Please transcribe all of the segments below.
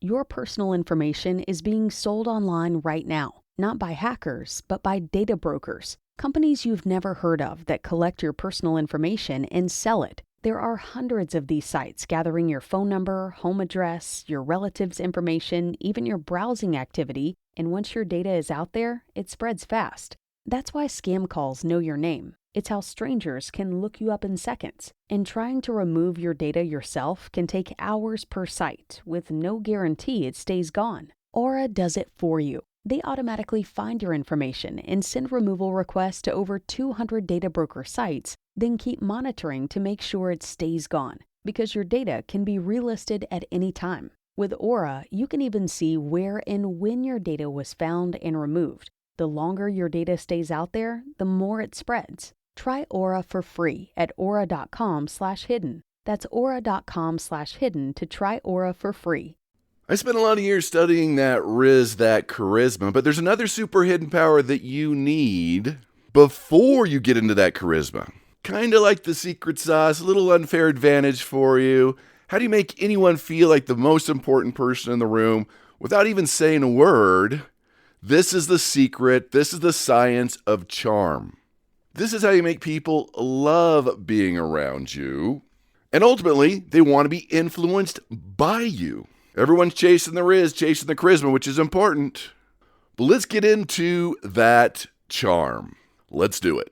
Your personal information is being sold online right now, not by hackers, but by data brokers, companies you've never heard of that collect your personal information and sell it. There are hundreds of these sites gathering your phone number, home address, your relatives' information, even your browsing activity, and once your data is out there, it spreads fast. That's why scam calls know your name. It's how strangers can look you up in seconds. And trying to remove your data yourself can take hours per site, with no guarantee it stays gone. Aura does it for you. They automatically find your information and send removal requests to over 200 data broker sites, then keep monitoring to make sure it stays gone, because your data can be relisted at any time. With Aura, you can even see where and when your data was found and removed. The longer your data stays out there, the more it spreads. Try Aura for free at aura.com/hidden. That's aura.com/hidden to try Aura for free. I spent a lot of years studying that that charisma, but there's another super hidden power that you need before you get into that charisma. Kind of like the secret sauce, a little unfair advantage for you. How do you make anyone feel like the most important person in the room without even saying a word? This is the secret. This is the science of charm. This is how you make people love being around you. And ultimately, they want to be influenced by you. Everyone's chasing the riz, chasing the charisma, which is important. But let's get into that charm. Let's do it.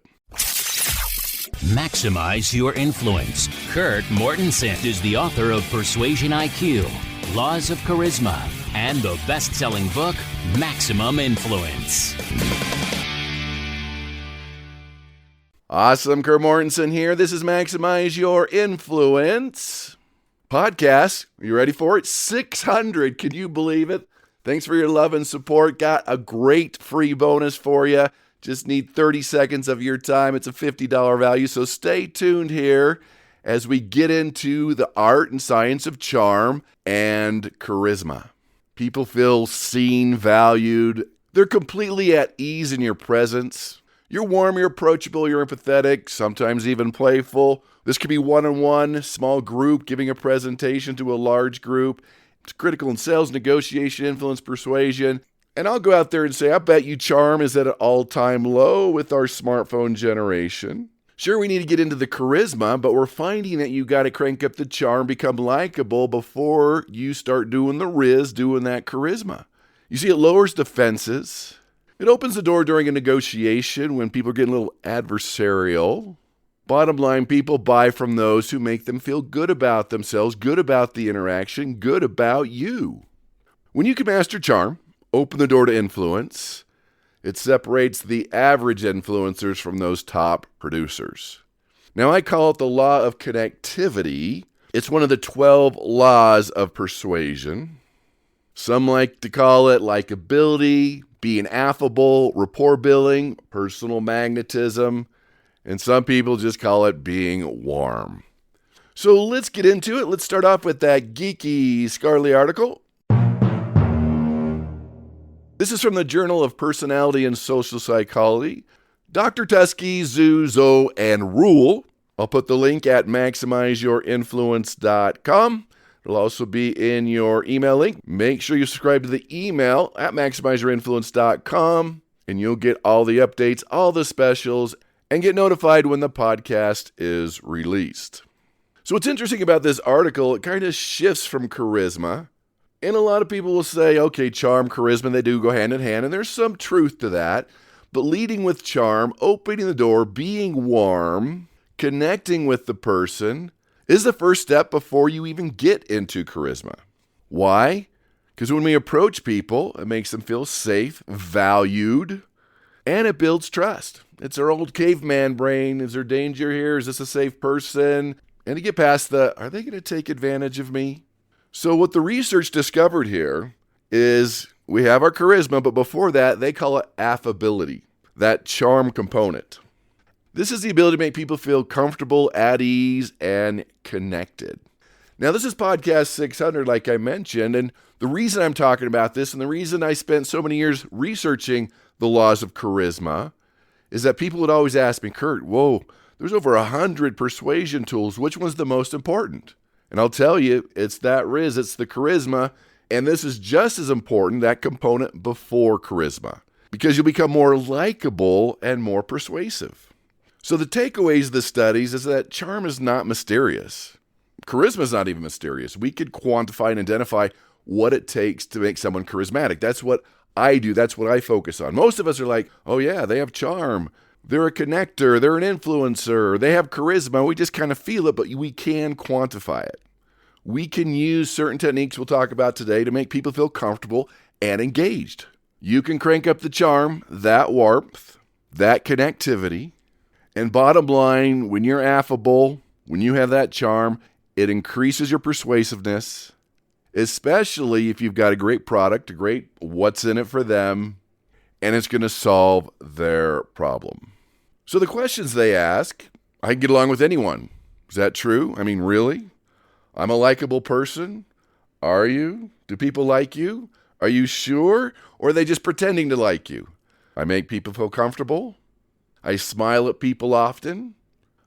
Maximize your influence. Kurt Mortensen is the author of Persuasion IQ, Laws of Charisma, and the best-selling book, Maximum Influence. Awesome, Kurt Mortensen here. This is Maximize Your Influence podcast. Are you ready for it? 600. Can you believe it? Thanks for your love and support. Got a great free bonus for you. Just need 30 seconds of your time. It's a $50 value. So stay tuned here as we get into the art and science of charm and charisma. People feel seen, valued. They're completely at ease in your presence. You're warm, you're approachable, you're empathetic, sometimes even playful. This could be one-on-one, small group, giving a presentation to a large group. It's critical in sales, negotiation, influence, persuasion. And I'll go out there and say, I bet you charm is at an all-time low with our smartphone generation. Sure, we need to get into the charisma, but we're finding that you got to crank up the charm, become likable before you start doing the riz, doing that charisma. You see, it lowers defenses. It opens the door during a negotiation when people are getting a little adversarial. Bottom line, people buy from those who make them feel good about themselves, good about the interaction, good about you. When you can master charm, open the door to influence, it separates the average influencers from those top producers. Now, I call it the law of connectivity. It's one of the 12 laws of persuasion. Some like to call it likability, being affable, rapport building, personal magnetism, and some people just call it being warm. So let's get into it. Let's start off with that geeky Scarly article. This is from the Journal of Personality and Social Psychology. Dr. Tusky, Zo, and Rule. I'll put the link at maximizeyourinfluence.com. It'll also be in your email link. Make sure you subscribe to the email at maximizeyourinfluence.com, and you'll get all the updates, all the specials, and get notified when the podcast is released. So what's interesting about this article, it kind of shifts from charisma. And a lot of people will say, okay, charm, charisma, they do go hand in hand, and there's some truth to that. But leading with charm, opening the door, being warm, connecting with the person is the first step before you even get into charisma. Why? Because when we approach people, it makes them feel safe, valued, and it builds trust. It's our old caveman brain. Is there danger here? Is this a safe person? And to get past are they going to take advantage of me? So what the research discovered here is we have our charisma, but before that, they call it affability, that charm component. This is the ability to make people feel comfortable, at ease, and connected. Now, this is podcast 600, like I mentioned, and the reason I'm talking about this and the reason I spent so many years researching the laws of charisma is that people would always ask me, Kurt, whoa, there's over 100 persuasion tools. Which one's the most important? And I'll tell you, it's that riz, it's the charisma, And this is just as important, that component before charisma, because you'll become more likable and more persuasive. So the takeaways of the studies is that charm is not mysterious. Charisma is not even mysterious. We could quantify and identify what it takes to make someone charismatic. That's what I do. That's what I focus on. Most of us are like, oh yeah, they have charm. They're a connector. They're an influencer. They have charisma. We just kind of feel it, but we can quantify it. We can use certain techniques we'll talk about today to make people feel comfortable and engaged. You can crank up the charm, that warmth, that connectivity. And bottom line, when you're affable, when you have that charm, it increases your persuasiveness, especially if you've got a great product, a great what's in it for them, and it's going to solve their problem. So the questions they ask, I can get along with anyone. Is that true? I mean, really? I'm a likable person. Are you? Do people like you? Are you sure? Or are they just pretending to like you? I make people feel comfortable. I smile at people often.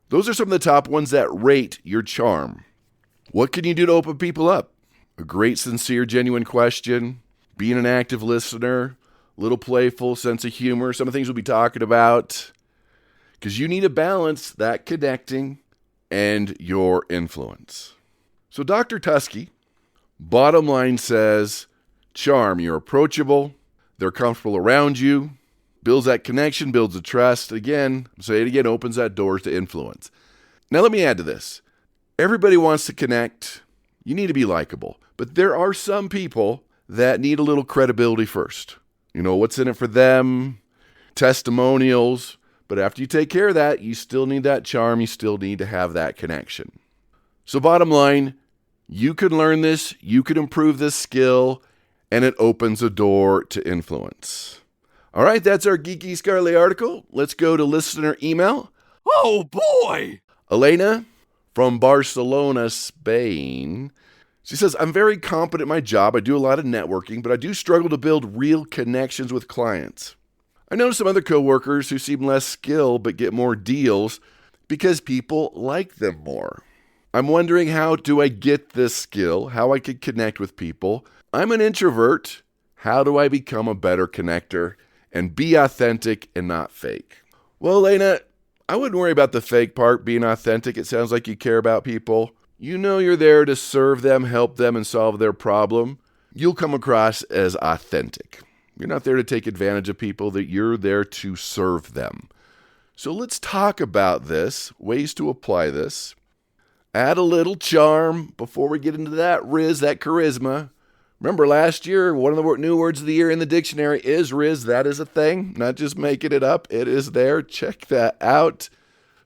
Those are some of the top ones that rate your charm. What can you do to open people up? A great, sincere, genuine question, being an active listener, a little playful, sense of humor, some of the things we'll be talking about. Because you need to balance that connecting and your influence. So Dr. Tusky, bottom line says, charm, you're approachable, they're comfortable around you, builds that connection, builds the trust. Again, say it again, opens that door to influence. Now let me add to this. Everybody wants to connect. You need to be likable. But there are some people that need a little credibility first. You know, what's in it for them, testimonials. But after you take care of that, you still need that charm. You still need to have that connection. So bottom line, you can learn this, you can improve this skill, and it opens a door to influence. All right, that's our Geeky Scarlet article. Let's go to listener email. Oh boy! Elena from Barcelona, Spain. She says, I'm very competent at my job. I do a lot of networking, but I do struggle to build real connections with clients. I know some other coworkers who seem less skilled but get more deals because people like them more. I'm wondering, how do I get this skill? How I could connect with people? I'm an introvert. How do I become a better connector and be authentic and not fake? Well, Elena, I wouldn't worry about the fake part, being authentic. It sounds like you care about people. You know you're there to serve them, help them, and solve their problem. You'll come across as authentic. You're not there to take advantage of people, that you're there to serve them. So let's talk about this, ways to apply this. Add a little charm before we get into that riz, that charisma. Remember last year, one of the new words of the year in the dictionary is riz. That is a thing, not just making it up. It is there. Check that out.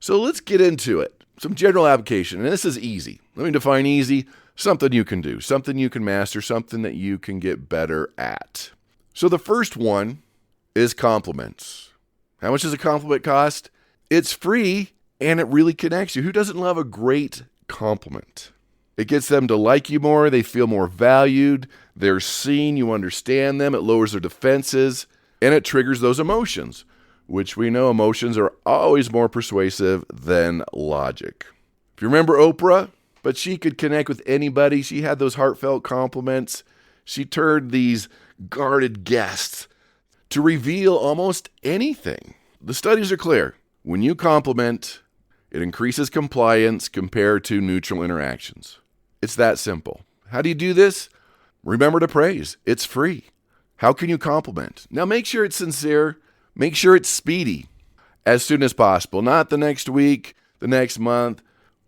So let's get into it. Some general application, and this is easy. Let me define easy. Something you can do, something you can master, something that you can get better at. So the first one is compliments. How much does a compliment cost? It's free, and it really connects you. Who doesn't love a great compliment? It gets them to like you more. They feel more valued. They're seen. You understand them. It lowers their defenses, and it triggers those emotions, which we know emotions are always more persuasive than logic. If you remember Oprah, but she could connect with anybody. She had those heartfelt compliments. She turned these guarded guests to reveal almost anything. The studies are clear. When you compliment, it increases compliance compared to neutral interactions. It's that simple. How do you do this? Remember to praise. It's free. How can you compliment? Now make sure it's sincere. Make sure it's speedy, as soon as possible. Not the next week, the next month.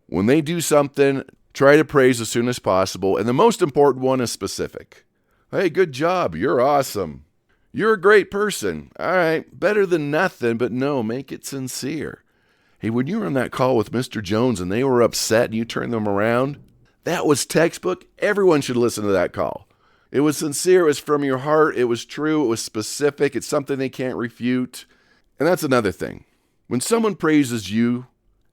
When they do something, try to praise as soon as possible. And the most important one is specific. Hey, good job. You're awesome. You're a great person. All right, better than nothing, but no, make it sincere. Hey, when you were on that call with Mr. Jones and they were upset and you turned them around, that was textbook. Everyone should listen to that call. It was sincere. It was from your heart. It was true. It was specific. It's something they can't refute. And that's another thing. When someone praises you,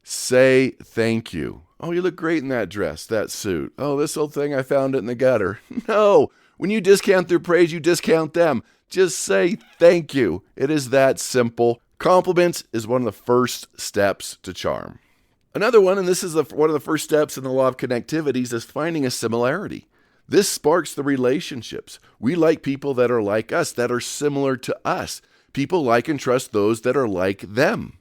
say thank you. Oh, you look great in that dress, that suit. Oh, this old thing, I found it in the gutter. No, when you discount their praise, you discount them. Just say thank you. It is that simple. Compliments is one of the first steps to charm. Another one, and this is one of the first steps in the law of connectivities, is finding a similarity. This sparks the relationships. We like people that are like us, that are similar to us. People like and trust those that are like them.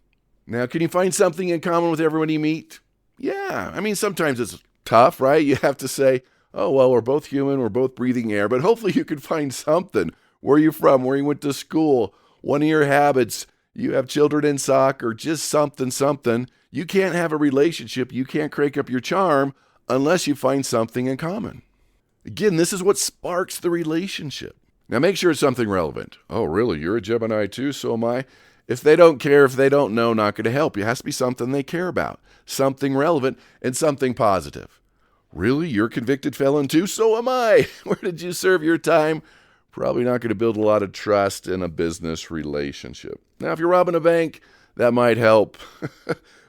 Now, can you find something in common with everyone you meet? Yeah, I mean, sometimes it's tough, right? You have to say, oh, well, we're both human, we're both breathing air, but hopefully you can find something. Where are you from? Where you went to school? One of your habits, you have children in soccer, just something. You can't have a relationship, you can't crank up your charm unless you find something in common. Again, this is what sparks the relationship. Now make sure it's something relevant. Oh, really? You're a Gemini too? So am I. If they don't care, if they don't know, not going to help you. It has to be something they care about, something relevant, and something positive. Really? You're a convicted felon too? So am I. Where did you serve your time? Probably not going to build a lot of trust in a business relationship. Now, if you're robbing a bank, that might help,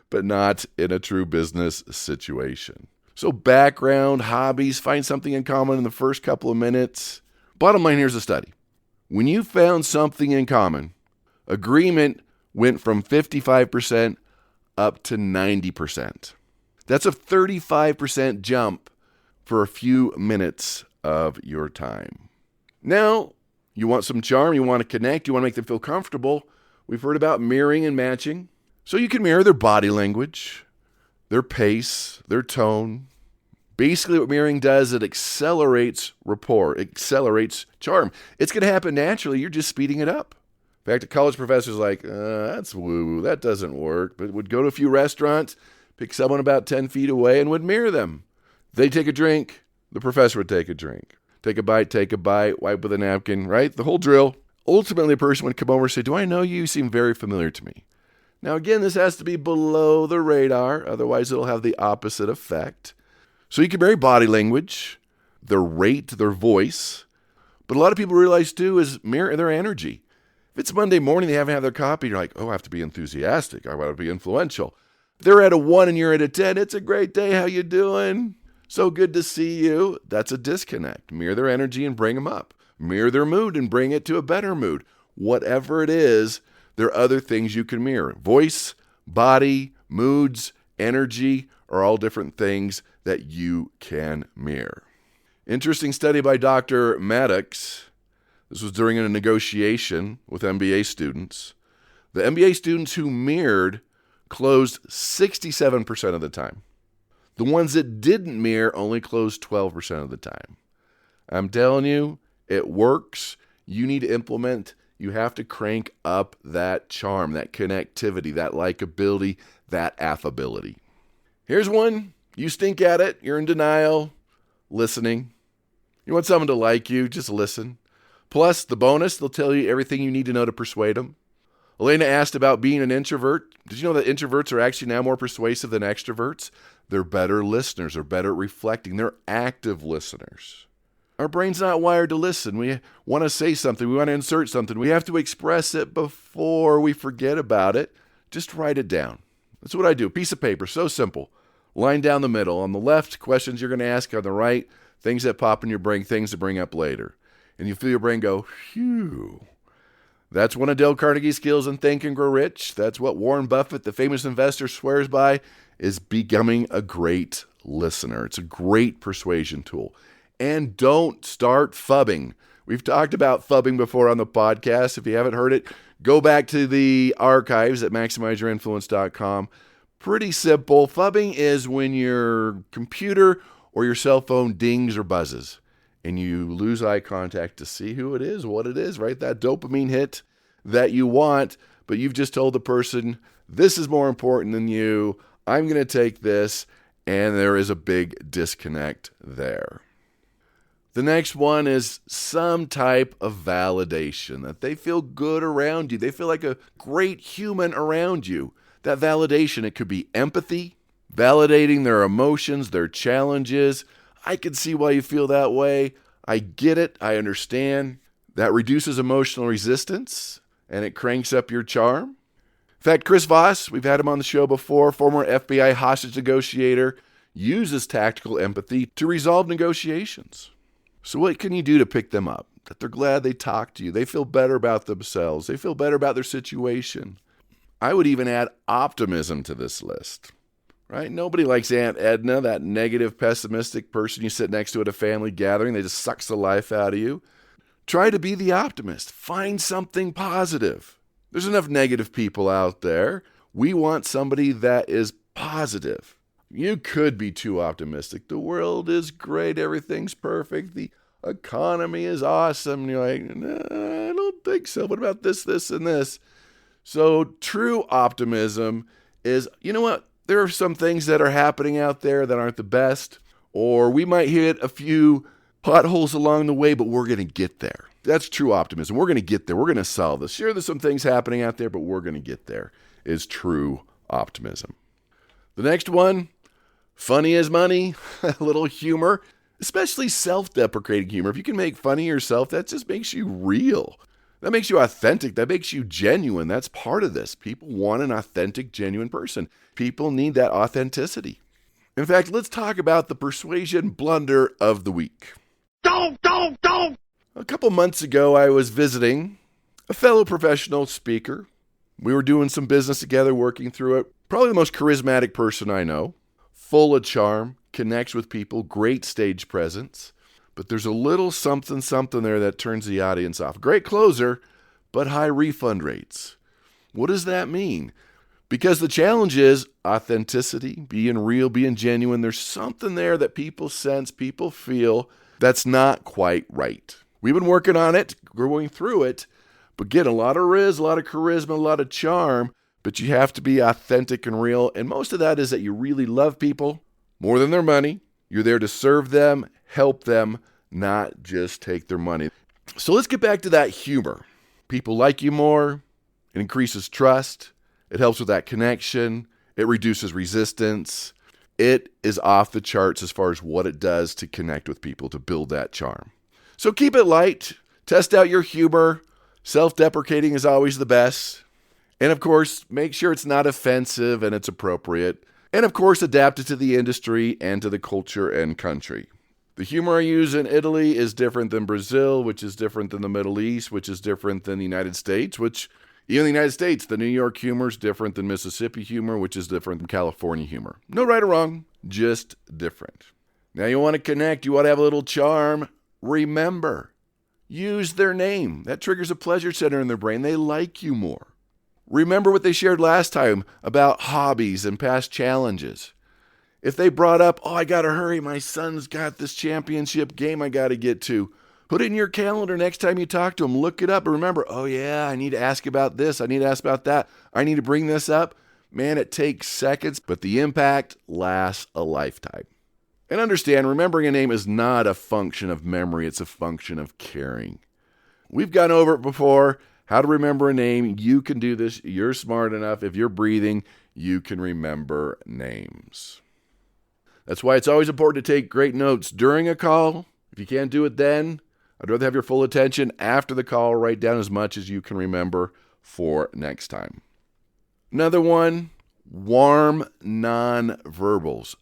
but not in a true business situation. So background, hobbies, find something in common in the first couple of minutes. Bottom line, here's a study. When you found something in common, agreement went from 55% up to 90%. That's a 35% jump for a few minutes of your time. Now, you want some charm, you want to connect, you want to make them feel comfortable. We've heard about mirroring and matching. So you can mirror their body language, their pace, their tone. Basically what mirroring does, it accelerates rapport, accelerates charm. It's going to happen naturally, you're just speeding it up. In fact, a college professor's like, that's woo, that doesn't work, but would go to a few restaurants, pick someone about 10 feet away and would mirror them. They take a drink, the professor would take a drink. Take a bite, wipe with a napkin, right? The whole drill. Ultimately, a person would come over and say, do I know you? You seem very familiar to me. Now, again, this has to be below the radar. Otherwise, it'll have the opposite effect. So you can vary body language, their rate, their voice. But a lot of people realize, too, is mirror their energy. If it's Monday morning, they haven't had their coffee, you're like, oh, I have to be enthusiastic. I want to be influential. If they're at a 1 and you're at a 10, it's a great day. How you doing? So good to see you. That's a disconnect. Mirror their energy and bring them up. Mirror their mood and bring it to a better mood. Whatever it is, there are other things you can mirror. Voice, body, moods, energy are all different things that you can mirror. Interesting study by Dr. Maddox. This was during a negotiation with MBA students. The MBA students who mirrored closed 67% of the time. The ones that didn't mirror only closed 12% of the time. I'm telling you, it works. You need to implement. You have to crank up that charm, that connectivity, that likability, that affability. Here's one. You stink at it. You're in denial. Listening. You want someone to like you, just listen. Plus, the bonus, they'll tell you everything you need to know to persuade them. Elena asked about being an introvert. Did you know that introverts are actually now more persuasive than extroverts? They're better listeners. They're better at reflecting. They're active listeners. Our brain's not wired to listen. We want to say something. We want to insert something. We have to express it before we forget about it. Just write it down. That's what I do. Piece of paper, so simple. Line down the middle. On the left, questions you're going to ask. On the right, things that pop in your brain, things to bring up later. And you feel your brain go, phew. That's one of Dale Carnegie's skills in Think and Grow Rich. That's what Warren Buffett, the famous investor, swears by, is becoming a great listener. It's a great persuasion tool. And don't start phubbing. We've talked about phubbing before on the podcast. If you haven't heard it, go back to the archives at maximizeyourinfluence.com. Pretty simple. Phubbing is when your computer or your cell phone dings or buzzes and you lose eye contact to see who it is, what it is, right? That dopamine hit that you want, but you've just told the person, this is more important than you. I'm going to take this, and there is a big disconnect there. The next one is some type of validation, that they feel good around you. They feel like a great human around you. That validation, it could be empathy, validating their emotions, their challenges. I can see why you feel that way. I get it. I understand. That reduces emotional resistance, and it cranks up your charm. In fact, Chris Voss, we've had him on the show before, former FBI hostage negotiator, uses tactical empathy to resolve negotiations. So what can you do to pick them up? That they're glad they talked to you. They feel better about themselves. They feel better about their situation. I would even add optimism to this list. right? Nobody likes Aunt Edna, that negative, pessimistic person you sit next to at a family gathering. They just sucks the life out of you. Try to be the optimist. Find something positive. There's enough negative people out there. We want somebody that is positive. You could be too optimistic. The world is great. Everything's perfect. The economy is awesome. And you're like, nah, I don't think so. What about this, and this? So true optimism is, you know what? There are some things that are happening out there that aren't the best, or we might hit a few potholes along the way, but we're going to get there. That's true optimism. We're going to get there. We're going to solve this. Sure, there's some things happening out there, but we're going to get there, is true optimism. The next one, funny as money, a little humor, especially self-deprecating humor. If you can make fun of yourself, that just makes you real. That makes you authentic. That makes you genuine. That's part of this. People want an authentic, genuine person. People need that authenticity. In fact, let's talk about the persuasion blunder of the week. Don't! A couple months ago, I was visiting a fellow professional speaker. We were doing some business together, working through it. Probably the most charismatic person I know. Full of charm, connects with people, great stage presence. But there's a little something there that turns the audience off. Great closer, but high refund rates. What does that mean? Because the challenge is authenticity, being real, being genuine. There's something there that people sense, people feel that's not quite right. We've been working on it, going through it, but getting a lot of riz, a lot of charisma, a lot of charm, but you have to be authentic and real. And most of that is that you really love people more than their money. You're there to serve them, help them, not just take their money. So let's get back to that humor. People like you more. It increases trust. It helps with that connection. It reduces resistance. It is off the charts as far as what it does to connect with people, to build that charm. So keep it light. Test out your humor. Self-deprecating is always the best. And of course, make sure it's not offensive and it's appropriate. And of course, adapt it to the industry and to the culture and country. The humor I use in Italy is different than Brazil, which is different than the Middle East, which is different than the United States, which even in the United States, the New York humor is different than Mississippi humor, which is different than California humor. No right or wrong, just different. Now you want to connect, you want to have a little charm. Remember, use their name. That triggers a pleasure center in their brain. They like you more. Remember what they shared last time about hobbies and past challenges. If they brought up, I got to hurry, my son's got this championship game I got to get to. Put it in your calendar next time you talk to them. Look it up and remember, I need to ask about this. I need to ask about that. I need to bring this up. Man, it takes seconds, but the impact lasts a lifetime. And understand, remembering a name is not a function of memory. It's a function of caring. We've gone over it before. How to remember a name. You can do this. You're smart enough. If you're breathing, you can remember names. That's why it's always important to take great notes during a call. If you can't do it then, I'd rather have your full attention after the call. Write down as much as you can remember for next time. Another one, warm nonverbals.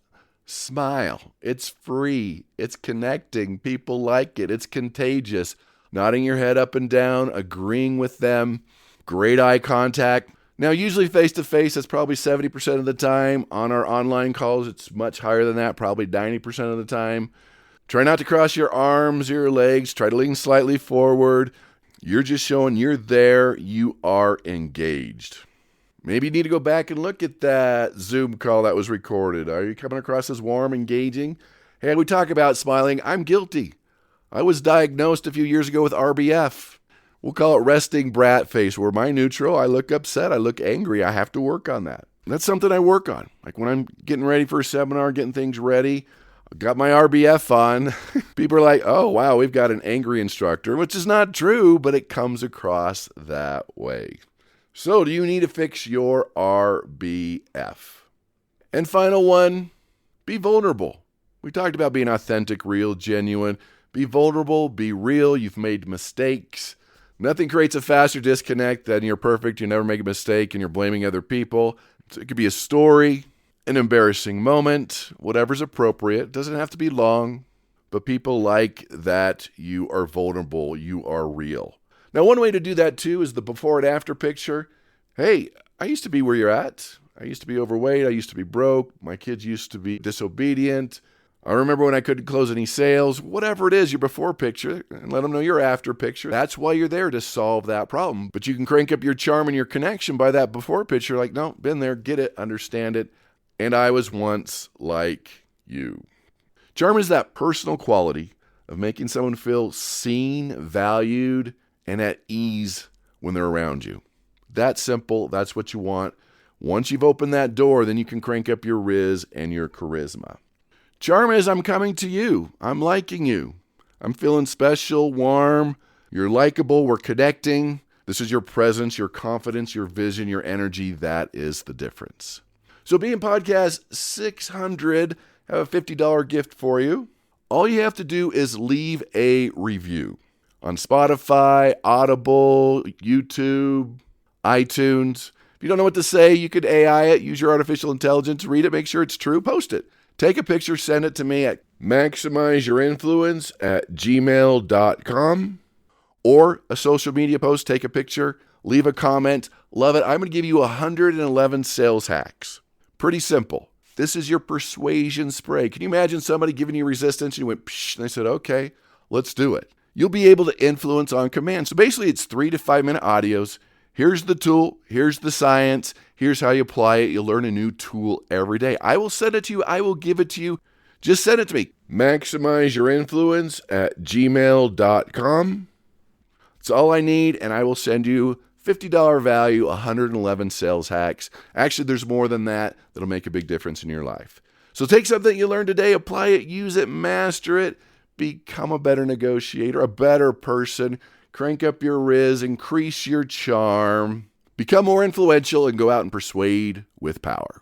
Smile. It's free. It's connecting. People like it. It's contagious. Nodding your head up and down, agreeing with them. Great eye contact. Now, usually face-to-face, that's probably 70% of the time. On our online calls, it's much higher than that, probably 90% of the time. Try not to cross your arms or your legs. Try to lean slightly forward. You're just showing you're there. You are engaged. Maybe you need to go back and look at that Zoom call that was recorded. Are you coming across as warm, engaging? Hey, we talk about smiling. I'm guilty. I was diagnosed a few years ago with RBF. We'll call it resting brat face, where my neutral, I look upset, I look angry. I have to work on that. That's something I work on. Like when I'm getting ready for a seminar, getting things ready, I've got my RBF on. People are like, oh, wow, we've got an angry instructor, which is not true, but it comes across that way. So do you need to fix your RBF? And final one, be vulnerable. We talked about being authentic, real, genuine. Be vulnerable, be real. You've made mistakes. Nothing creates a faster disconnect than you're perfect, you never make a mistake, and you're blaming other people. So it could be a story, an embarrassing moment, whatever's appropriate. It doesn't have to be long, but people like that you are vulnerable, you are real. Now, one way to do that too is the before and after picture. Hey, I used to be where you're at. I used to be overweight. I used to be broke. My kids used to be disobedient. I remember when I couldn't close any sales. Whatever it is, your before picture, and let them know your after picture. That's why you're there, to solve that problem. But you can crank up your charm and your connection by that before picture. Like, no, been there, get it, understand it. And I was once like you. Charm is that personal quality of making someone feel seen, valued, and at ease when they're around you. That's simple. That's what you want. Once you've opened that door, then you can crank up your riz and your charisma. Charm is, I'm coming to you. I'm liking you. I'm feeling special, warm. You're likable. We're connecting. This is your presence, your confidence, your vision, your energy. That is the difference. So being podcast 600, I have a $50 gift for you. All you have to do is leave a review on Spotify, Audible, YouTube, iTunes. If you don't know what to say, you could AI it, use your artificial intelligence, read it, make sure it's true, post it. Take a picture, send it to me at maximizeyourinfluence@gmail.com, or a social media post, take a picture, leave a comment. Love it. I'm going to give you 111 sales hacks. Pretty simple. This is your persuasion spray. Can you imagine somebody giving you resistance and you went, psh, and they said, okay, let's do it. You'll be able to influence on command. So basically it's 3 to 5 minute audios. Here's the tool. Here's the science. Here's how you apply it. You'll learn a new tool every day. I will send it to you. I will give it to you. Just send it to me. maximizeyourinfluence@gmail.com. That's all I need, and I will send you $50 value, 111 sales hacks. Actually, there's more than that that'll make a big difference in your life. So take something you learned today, apply it, use it, master it, become a better negotiator, a better person, crank up your riz, increase your charm, become more influential, and go out and persuade with power.